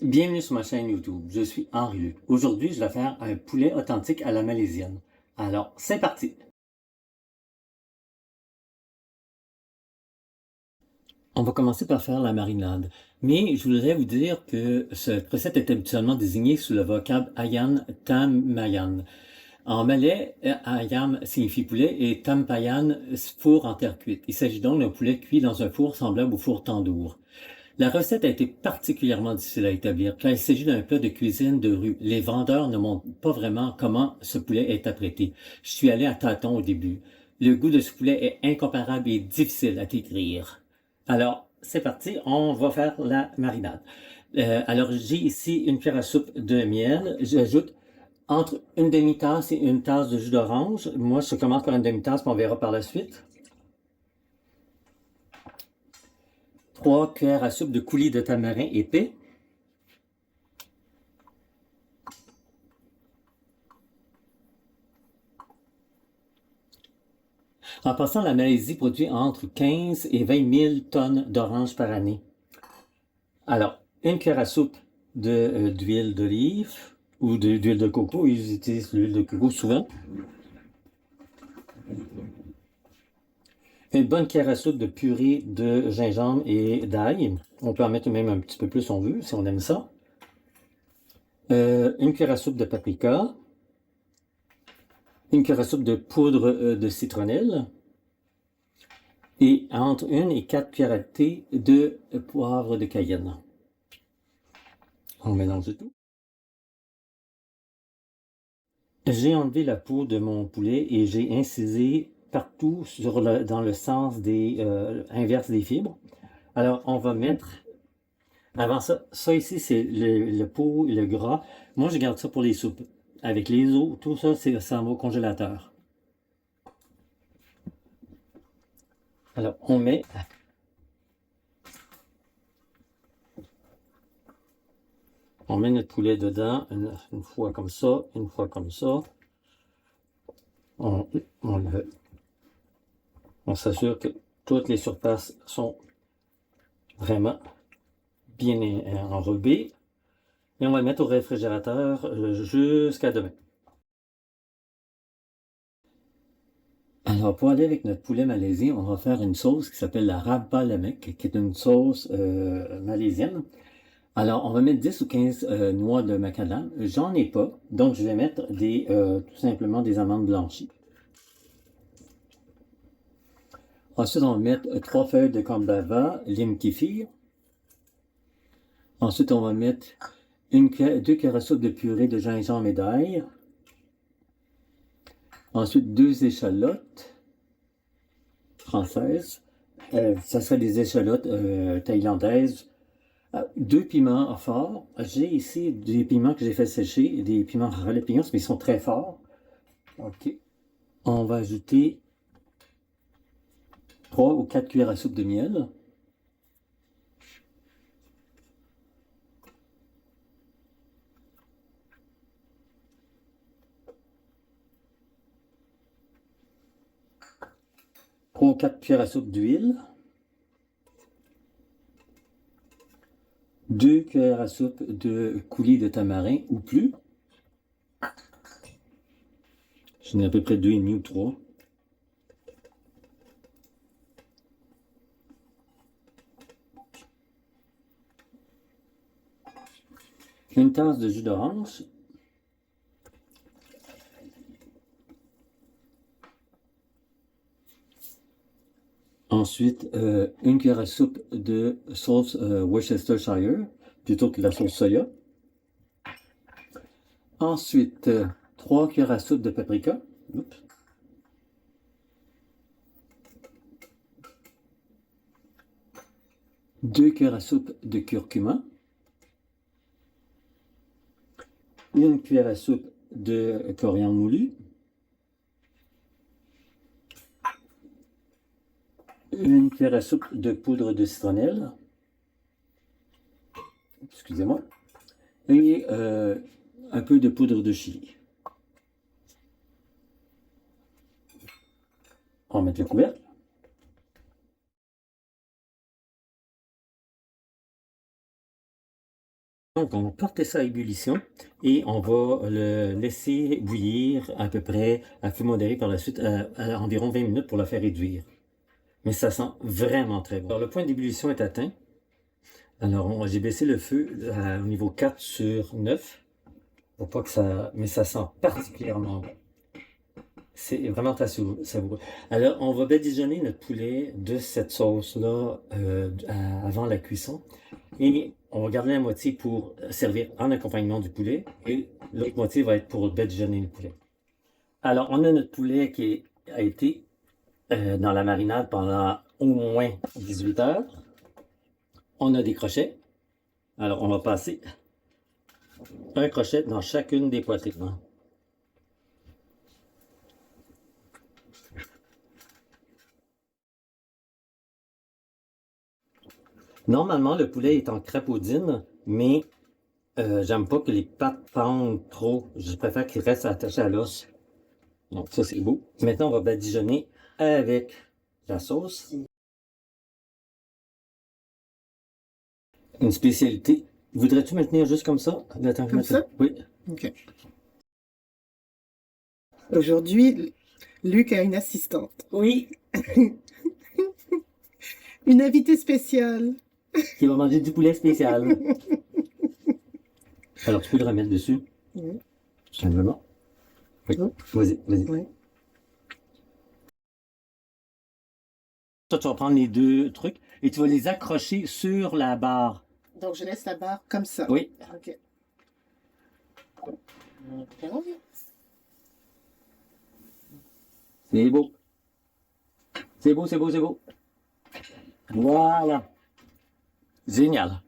Bienvenue sur ma chaîne YouTube, je suis Henri Luc. Aujourd'hui, je vais faire un poulet authentique à la malaisienne. Alors, c'est parti! On va commencer par faire la marinade. Mais je voudrais vous dire que cette recette est habituellement désignée sous le vocable Ayam Tam Mayan. En malais, Ayam signifie poulet et Tampayan four en terre cuite. Il s'agit donc d'un poulet cuit dans un four semblable au four tandoor. La recette a été particulièrement difficile à établir car il s'agit d'un plat de cuisine de rue. Les vendeurs ne montrent pas vraiment comment ce poulet est apprêté. Je suis allé à tâtons au début. Le goût de ce poulet est incomparable et difficile à décrire. Alors, c'est parti, on va faire la marinade. Alors, j'ai ici une cuillère à soupe de miel. J'ajoute entre une demi-tasse et une tasse de jus d'orange. Moi, je commence par une demi-tasse, puis on verra par la suite. 3 cuillères à soupe de coulis de tamarin épais. En passant, la Malaisie produit entre 15 et 20 000 tonnes d'oranges par année. Alors, une cuillère à soupe d'huile d'olive ou d'huile de coco. Ils utilisent l'huile de coco souvent. Une bonne cuillère à soupe de purée de gingembre et d'ail. On peut en mettre même un petit peu plus si on veut, si on aime ça. Une cuillère à soupe de paprika. Une cuillère à soupe de poudre de citronnelle. Et entre 1 et 4 cuillères à thé de poivre de Cayenne. On mélange le tout. J'ai enlevé la peau de mon poulet et j'ai incisé partout dans le sens inverse des fibres. Alors, on va mettre, avant ça ici, c'est le pot et le gras. Moi, je garde ça pour les soupes. Avec les os, tout ça, ça va au congélateur. Alors, on met notre poulet dedans, une fois comme ça, une fois comme ça. On s'assure que toutes les surfaces sont vraiment bien enrobées. Et on va le mettre au réfrigérateur jusqu'à demain. Alors, pour aller avec notre poulet malaisien, on va faire une sauce qui s'appelle la Rabba Lemek, qui est une sauce malaisienne. Alors, on va mettre 10 ou 15 noix de macadam. J'en ai pas, donc je vais mettre tout simplement des amandes blanchies. Ensuite, on va mettre 3 feuilles de kambava, lime kéfir. Ensuite, on va mettre 2 cuillères à soupe de purée de gingembre et d'ail. Ensuite, 2 échalotes françaises. Ça serait des échalotes thaïlandaises. 2 piments forts. J'ai ici des piments que j'ai fait sécher, des piments jalapenos, mais ils sont très forts. OK. On va ajouter 3 ou 4 cuillères à soupe de miel. Trois ou 4 cuillères à soupe d'huile. 2 cuillères à soupe de coulis de tamarin ou plus. J'en ai à peu près 2,5 ou 3. Une tasse de jus d'orange. Ensuite, une cuillère à soupe de sauce Worcestershire, plutôt que la sauce soya. Ensuite, 3 cuillères à soupe de paprika. Oups. 2 cuillères à soupe de curcuma. Une cuillère à soupe de coriandre moulu. Une cuillère à soupe de poudre de citronnelle. Excusez-moi. Et un peu de poudre de chili. On va mettre le couvercle. Donc, on va porter ça à ébullition et on va le laisser bouillir à peu près à feu modéré par la suite à environ 20 minutes pour le faire réduire. Mais ça sent vraiment très bon. Alors, le point d'ébullition est atteint. Alors, j'ai baissé le feu au niveau 4 sur 9 pour pas que ça... Mais ça sent particulièrement bon. C'est vraiment très savoureux. Alors, on va badigeonner notre poulet de cette sauce-là avant la cuisson. Et on va garder la moitié pour servir en accompagnement du poulet. Et l'autre moitié va être pour badigeonner le poulet. Alors, on a notre poulet qui a été dans la marinade pendant au moins 18 heures. On a des crochets. Alors, on va passer un crochet dans chacune des poitrines. Normalement, le poulet est en crapaudine, mais j'aime pas que les pattes pendent trop. Je préfère qu'il reste attaché à l'os. Donc ça, c'est beau. Maintenant, on va badigeonner avec la sauce. Une spécialité. Voudrais-tu me tenir juste comme ça? Comme ça? Oui. Ok. Aujourd'hui, Luc a une assistante. Oui. Une invitée spéciale. Qui va manger du poulet spécial. Alors, tu peux le remettre dessus? Oui. Simplement. Oui. Oh. Vas-y, vas-y. Oui. Toi, tu vas prendre les deux trucs et tu vas les accrocher sur la barre. Donc, je laisse la barre comme ça. Oui. Ok. C'est beau. C'est beau, c'est beau, c'est beau. Voilà. Génial.